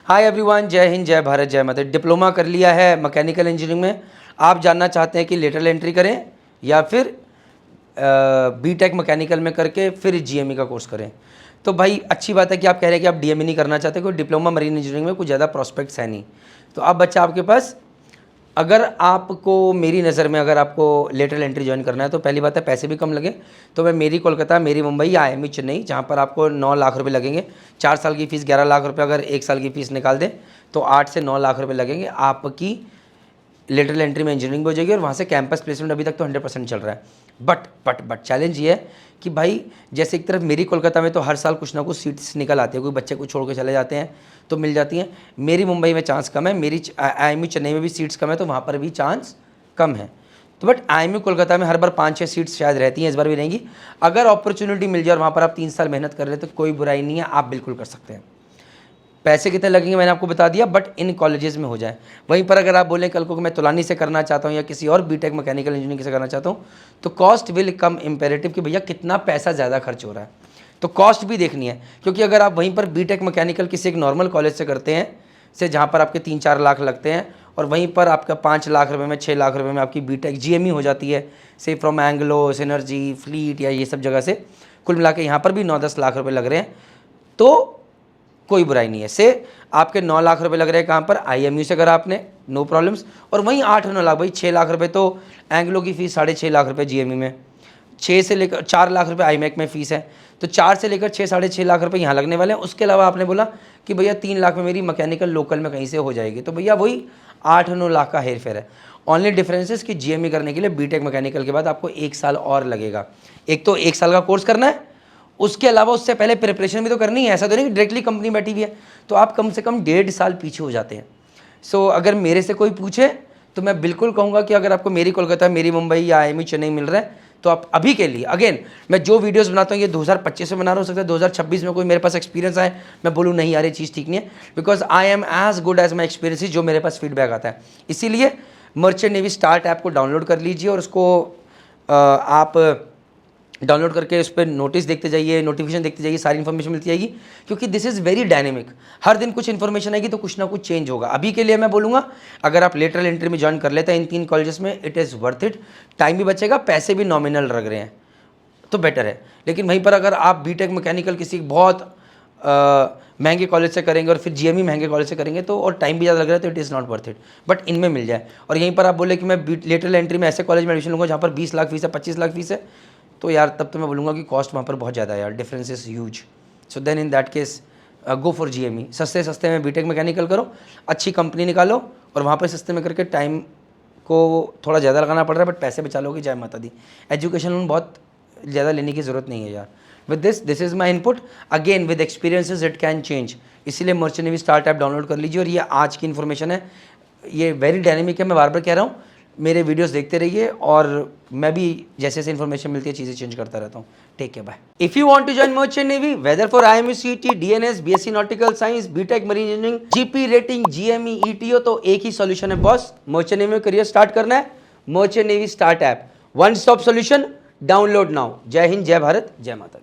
Hi everyone, जय हिंद, जय भारत, जय माता। डिप्लोमा कर लिया है मैकेनिकल इंजीनियरिंग में, आप जानना चाहते हैं कि लेटरल एंट्री करें या फिर बीटेक मैकेनिकल में करके फिर जीएमई का कोर्स करें। तो भाई अच्छी बात है कि आप कह रहे हैं कि आप डीएमई नहीं करना चाहते, कोई डिप्लोमा मरीन इंजीनियरिंग में कुछ ज़्यादा प्रॉस्पेक्ट्स है नहीं। तो अब बच्चा आपके पास, अगर आपको मेरी नज़र में अगर आपको लेटरल एंट्री ज्वाइन करना है तो पहली बात है पैसे भी कम लगे। तो मैं मेरी कोलकाता, मेरी मुंबई या आईएमई चेन्नई, जहाँ पर आपको 9 लाख रुपए लगेंगे। 4 साल की फ़ीस 11 लाख रुपए, अगर 1 साल की फ़ीस निकाल दें तो 8 से 9 लाख रुपए लगेंगे। आपकी लेटरल एंट्री में इंजीनियरिंग हो जाएगी और वहाँ से कैंपस प्लेसमेंट अभी तक तो 100% चल रहा है। बट चैलेंज ये है कि भाई जैसे एक तरफ मेरी कोलकाता में तो हर साल कुछ ना कुछ सीट्स निकल आती है, कोई बच्चे को छोड़ के चले जाते हैं तो मिल जाती हैं। मेरी मुंबई में चांस कम है, मेरी आईएमई चेन्नई में भी सीट्स कम है, तो वहाँ पर भी चांस कम है। तो बट आईएमई कोलकाता में हर बार 5-6 सीट्स शायद रहती हैं, इस बार भी रहेंगी। अगर अपॉर्चुनिटी मिल जाए और वहाँ पर आप 3 साल मेहनत कर रहे हैं तो कोई बुराई नहीं है, आप बिल्कुल कर सकते हैं। पैसे कितने लगेंगे मैंने आपको बता दिया, बट इन कॉलेजेस में हो जाए। वहीं पर अगर आप बोलें कल को कि मैं तुलानी से करना चाहता हूँ या किसी और बीटेक मैकेनिकल इंजीनियरिंग से करना चाहता हूँ, तो कॉस्ट विल कम इम्पेरेटिव कि भैया कितना पैसा ज़्यादा खर्च हो रहा है, तो कॉस्ट भी देखनी है। क्योंकि अगर आप वहीं पर बीटेक मैकेनिकल किसी एक नॉर्मल कॉलेज से करते हैं, से जहाँ पर आपके 3-4 लाख लगते हैं, और वहीं पर आपका 5 लाख रुपये में, 6 लाख रुपये में आपकी बीटेक जीएमई हो जाती है, से फ्रॉम एंग्लो, सिनर्जी, फ्लीट या ये सब जगह से, कुल मिला के यहाँ पर भी 9-10 लाख रुपये लग रहे हैं, तो कोई बुराई नहीं है। से आपके 9 लाख रुपए लग रहे हैं कहाँ पर, आईएमयू से करा आपने, नो प्रॉब्लम्स। और वहीं 8-9 लाख, भाई 6 लाख रुपए तो एंग्लो की फ़ीस, 6.5 लाख रुपए जीएमयू में, 6 से लेकर 4 लाख रुपए आईमेक में फ़ीस है, तो 4 से लेकर 6-6.5 लाख रुपए यहाँ लगने वाले हैं। उसके अलावा आपने बोला कि भैया 3 लाख में मेरी मैकेनिकल लोकल में कहीं से हो जाएगी, तो भैया वही 8-9 लाख का हेर फेर है। ओनली डिफरेंसेस कि जीएमई करने के लिए बीटेक मैकेनिकल के बाद आपको 1 साल और लगेगा। एक तो 1 साल का कोर्स करना है, उसके अलावा उससे पहले प्रिपरेशन भी तो करनी है। ऐसा तो नहीं कि डायरेक्टली कंपनी बैठी हुई है, तो आप कम से कम 1.5 साल पीछे हो जाते हैं। सो अगर मेरे से कोई पूछे तो मैं बिल्कुल कहूँगा कि अगर आपको मेरी कोलकाता, मेरी मुंबई या आईएमई चेन्नई मिल रहा है तो आप अभी के लिए, अगेन मैं जो वीडियोस बनाता हूँ ये 2025 में बना रहा हूँ, सकता है 2026 में कोई मेरे पास एक्सपीरियंस आए, मैं बोलूँ नहीं यार ये चीज़ ठीक नहीं है, because I am as good as my experience, जो मेरे पास फीडबैक आता है। इसीलिए मर्चेंट नेवी स्टार्ट ऐप को डाउनलोड कर लीजिए और उसको आप डाउनलोड करके उस पर नोटिस देखते जाइए, नोटिफिकेशन देखते जाइए, सारी इन्फॉर्मेशन मिलती जाएगी। क्योंकि दिस इज़ वेरी डायनेमिक, हर दिन कुछ इन्फॉर्मेशन आएगी तो कुछ ना कुछ चेंज होगा। अभी के लिए मैं बोलूँगा अगर आप लेटरल एंट्री में ज्वाइन कर लेते हैं इन 3 कॉलेजेस में, it is worth it. Time भी बचेगा, पैसे भी नॉमिनल लग रहे हैं तो बेटर है। लेकिन वहीं पर अगर आप बीटेक मैकेनिकल किसी बहुत महंगे कॉलेज से करेंगे और फिर जीएमई महंगे कॉलेज से करेंगे तो, और टाइम भी ज़्यादा लग रहा है, तो it is not worth it. But इनमें मिल जाए, और यहीं पर आप बोले कि मैं लेटरल एंट्री में ऐसे कॉलेज में एडमिशन लूँगा जहाँ पर 20 लाख फीस है, 25 लाख फीस है, तो यार तब तो मैं बोलूँगा कि कॉस्ट वहाँ पर बहुत ज़्यादा है यार, difference is huge. So then in that case go for GME. सस्ते सस्ते में बीटेक मैकेनिकल करो, अच्छी कंपनी निकालो, और वहाँ पर सस्ते में करके टाइम को थोड़ा ज़्यादा लगाना पड़ रहा है बट पैसे बचा लोगे, जय माता दी। एजुकेशन लोन बहुत ज़्यादा लेने की ज़रूरत नहीं है यार। With this is my input, again with experiences it can change. इसीलिए merchant navy start app download कर लीजिए। और ये आज की इन्फॉर्मेशन है, ये वेरी डायनेमिक है, मैं बार बार कह रहा हूँ, मेरे वीडियोस देखते रहिए और मैं भी जैसे जैसे इन्फॉर्मेशन मिलती है चीज़ें चेंज करता रहता हूँ। Take care, bye. If you want to join merchant navy whether for IMU CET, DNS, BSc nautical science, BTech marine engineering, GP rating, GME, ETO, तो एक ही सॉल्यूशन है बॉस, मर्चेंट नेवी में करियर स्टार्ट करना है। Merchant navy start app, one stop solution, download now. जय हिंद, जय भारत, जय माता दी।